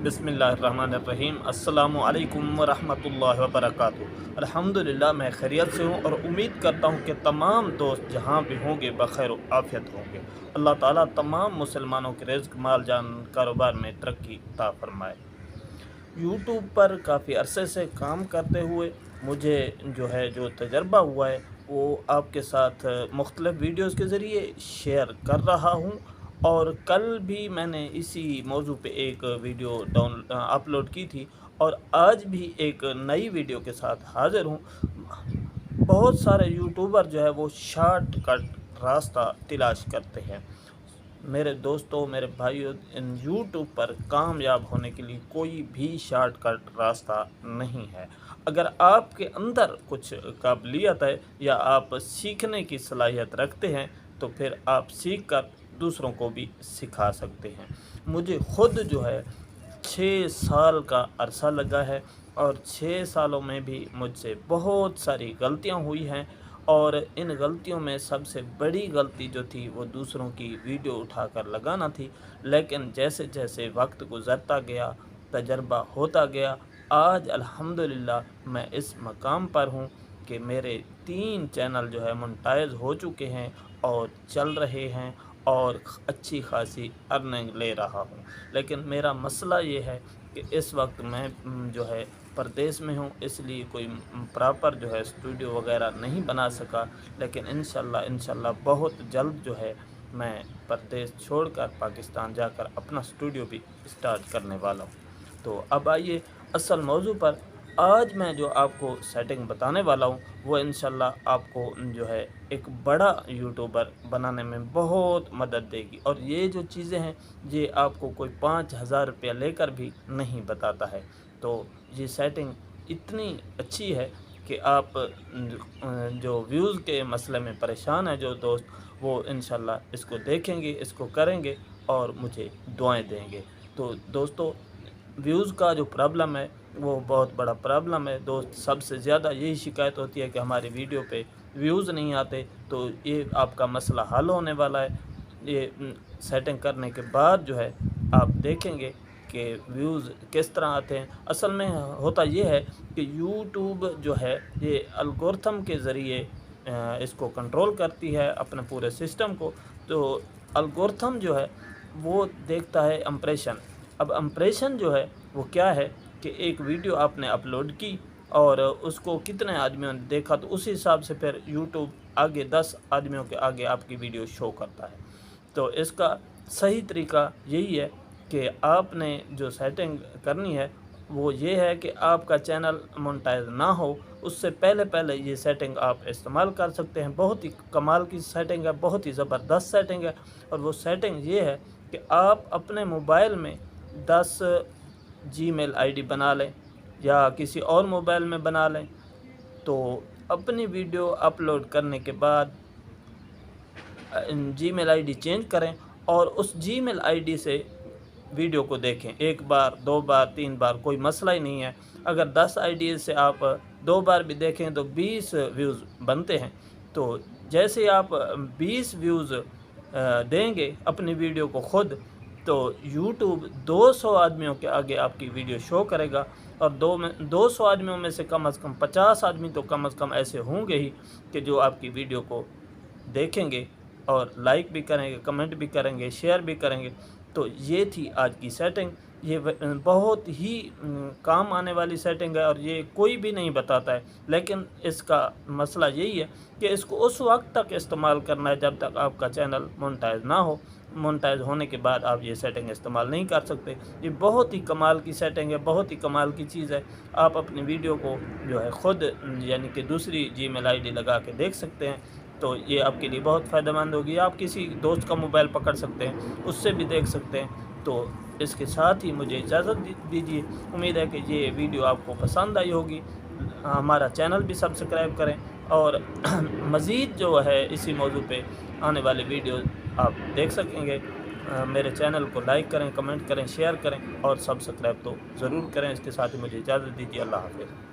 बिस्मिल्लाहिर्रहमानिर्रहीम। अस्सलामु अलैकुम वरहमतुल्लाहि वबरकातुहू। अल्हम्दुलिल्लाह मैं खैरियत से हूँ और उम्मीद करता हूँ कि तमाम दोस्त जहाँ भी होंगे बखैर व आफियत होंगे। अल्लाह ताला तमाम मुसलमानों के रिज़्क़, माल, जान, कारोबार में तरक्की अता फरमाए। यूट्यूब पर काफ़ी अरसे से काम करते हुए मुझे जो तजर्बा हुआ है वो आपके साथ मुख्तलिफ़ वीडियोज़ के ज़रिए शेयर कर रहा हूँ। और कल भी मैंने इसी मौजू पे एक वीडियो अपलोड की थी और आज भी एक नई वीडियो के साथ हाज़िर हूँ। बहुत सारे यूट्यूबर जो है वो शॉर्टकट रास्ता तलाश करते हैं। मेरे दोस्तों, मेरे भाइयों, इन यूट्यूब पर कामयाब होने के लिए कोई भी शॉर्टकट रास्ता नहीं है। अगर आपके अंदर कुछ काबिलियत है या आप सीखने की सलाहियत रखते हैं तो फिर आप सीख कर दूसरों को भी सिखा सकते हैं। मुझे ख़ुद जो है 6 साल का अरसा लगा है और 6 सालों में भी मुझसे बहुत सारी गलतियां हुई हैं और इन गलतियों में सबसे बड़ी गलती जो थी वो दूसरों की वीडियो उठाकर लगाना थी। लेकिन जैसे जैसे वक्त गुज़रता गया, तजर्बा होता गया, आज अल्हम्दुलिल्लाह मैं इस मकाम पर हूँ कि मेरे 3 चैनल जो है मोनेटाइज हो चुके हैं और चल रहे हैं और अच्छी खासी अर्निंग ले रहा हूँ। लेकिन मेरा मसला ये है कि इस वक्त मैं जो है परदेश में हूँ, इसलिए कोई प्रॉपर जो है स्टूडियो वगैरह नहीं बना सका। लेकिन इंशाल्लाह बहुत जल्द जो है मैं परदेश छोड़कर पाकिस्तान जाकर अपना स्टूडियो भी स्टार्ट करने वाला हूँ। तो अब आइए असल मौजू पर। आज मैं जो आपको सेटिंग बताने वाला हूँ वो इंशाल्लाह आपको जो है एक बड़ा यूट्यूबर बनाने में बहुत मदद देगी। और ये जो चीज़ें हैं ये आपको कोई 5,000 रुपया लेकर भी नहीं बताता है। तो ये सेटिंग इतनी अच्छी है कि आप जो व्यूज़ के मसले में परेशान है जो दोस्त, वो इंशाल्लाह इसको देखेंगे, इसको करेंगे और मुझे दुआएं देंगे। तो दोस्तों, व्यूज़ का जो प्रॉब्लम है वो बहुत बड़ा प्रॉब्लम है दोस्त। सबसे ज़्यादा यही शिकायत होती है कि हमारी वीडियो पे व्यूज़ नहीं आते। तो ये आपका मसला हल होने वाला है। ये सेटिंग करने के बाद जो है आप देखेंगे कि व्यूज़ किस तरह आते हैं। असल में होता ये है कि यूट्यूब जो है ये एल्गोरिथम के ज़रिए इसको कंट्रोल करती है अपने पूरे सिस्टम को। तो एल्गोरिथम जो है वो देखता है इम्प्रेशन। अब इम्प्रेशन जो है वो क्या है कि एक वीडियो आपने अपलोड की और उसको कितने आदमियों ने देखा, तो उसी हिसाब से फिर यूट्यूब आगे 10 आदमियों के आगे आपकी वीडियो शो करता है। तो इसका सही तरीका यही है कि आपने जो सेटिंग करनी है वो ये है कि आपका चैनल मोनेटाइज ना हो उससे पहले ये सेटिंग आप इस्तेमाल कर सकते हैं। बहुत ही कमाल की सेटिंग है, बहुत ही ज़बरदस्त सेटिंग है। और वो सेटिंग ये है कि आप अपने मोबाइल में 10 जीमेल आईडी बना लें या किसी और मोबाइल में बना लें। तो अपनी वीडियो अपलोड करने के बाद जीमेल आईडी चेंज करें और उस जीमेल आईडी से वीडियो को देखें। 1 बार, 2 बार, 3 बार, कोई मसला ही नहीं है। अगर 10 आईडी से आप 2 बार भी देखें तो 20 व्यूज़ बनते हैं। तो जैसे आप 20 व्यूज़ देंगे अपनी वीडियो को ख़ुद, तो यूट्यूब 200 आदमियों के आगे आपकी वीडियो शो करेगा। और 200 आदमियों में से कम 50 आदमी तो कम से कम ऐसे होंगे ही कि जो आपकी वीडियो को देखेंगे और लाइक भी करेंगे, कमेंट भी करेंगे, शेयर भी करेंगे। तो ये थी आज की सेटिंग। ये बहुत ही काम आने वाली सेटिंग है और ये कोई भी नहीं बताता है। लेकिन इसका मसला यही है कि इसको उस वक्त तक इस्तेमाल करना है जब तक आपका चैनल मोनेटाइज ना हो। मोनेटाइज होने के बाद आप ये सेटिंग इस्तेमाल नहीं कर सकते। ये बहुत ही कमाल की सेटिंग है, बहुत ही कमाल की चीज़ है। आप अपनी वीडियो को जो है ख़ुद यानी कि दूसरी जीमेल आईडी लगा के देख सकते हैं। तो ये आपके लिए बहुत फ़ायदेमंद होगी। आप किसी दोस्त का मोबाइल पकड़ सकते हैं, उससे भी देख सकते हैं। तो इसके साथ ही मुझे इजाज़त दीजिए। उम्मीद है कि ये वीडियो आपको पसंद आई होगी। हमारा चैनल भी सब्सक्राइब करें और मज़ीद जो है इसी मौजू पे आने वाले वीडियो आप देख सकेंगे। मेरे चैनल को लाइक करें, कमेंट करें, शेयर करें और सब्सक्राइब तो ज़रूर करें। इसके साथ ही मुझे इजाज़त दीजिए। अल्लाह हाफ़िज़।